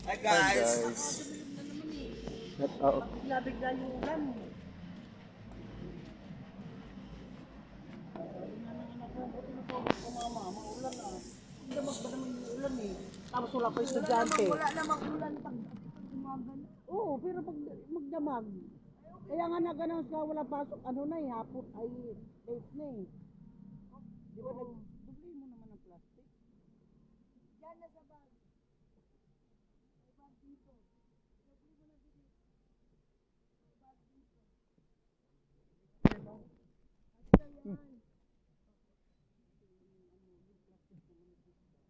Hi guys. Shout out. Bigla-bigla yung ulan. Maulan na. Hindi naman ba naman yung ulan eh. Tapos wala pa estudyante. Wala namang ulan pag umagan. Oo, pero pag magdamag. Kaya nga na ganun ka wala pasok. Ano na eh, hapon ay late na eh. Di ba nag-dubli mo naman ang plastic? Diyan na sa bag. May bag dito. Dubli mo na dito. May bag dito.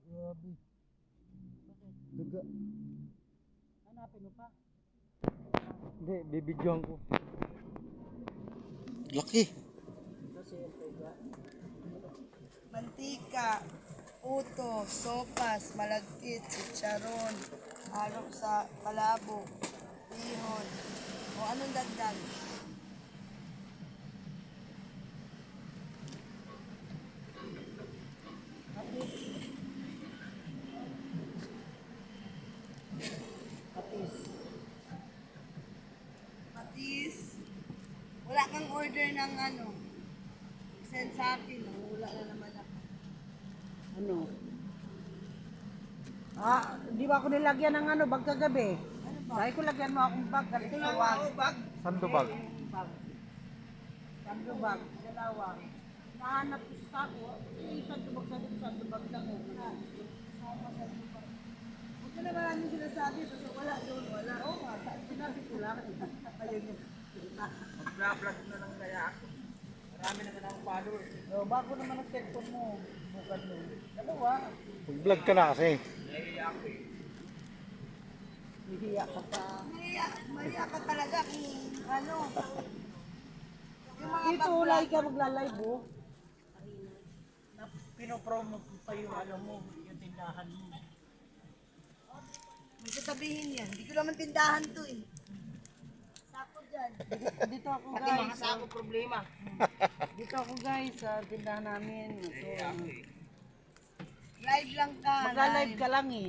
Grabe. Daga. Hanapin mo pa. Hindi, bibidyoan ko. Laki. Mantika, puto, sopas, malagkit, chicharon, alok sa palabo, bihon, o anong dagdag. Patis. Patis. Wala kang order ng ano. Send sa akin, wala na naman ako. Ano? Di ba ako nilagyan ng ano, bag kagabi? Ano ba? Sabi ko lagyan mo akong bag, galit Ito sa lang wag. ako, bag. Sandubag. Bag. Sando bag, dalawa. Nahanap ko sa sako, yung sando bag lang oh. Huwag ka na maraming sinasabi, basta wala doon, wala. Oo nga, sinabi ko lang. Ayun yun. Mag-vlog na lang kaya ako. Marami naman akong followers. Oh, bago naman ang cellphone mo, bukad mo. Dalawa, Mag-vlog ka na kasi. Nahiya ako eh. hihiya ka pa. Maya ka talaga kung ano. Yung mga Dito, bag lagi ka magla-live oh. Na pinopromo pa yung ano mo, yung tindahan mo. may sasabihin yan. Hindi ko naman tindahan to eh. Sako dyan. Dito ako Pati guys. mga sako problema. Dito ako guys sa tindahan namin. So, Nahiya ako eh. Live lang ka. magla-live ka lang eh.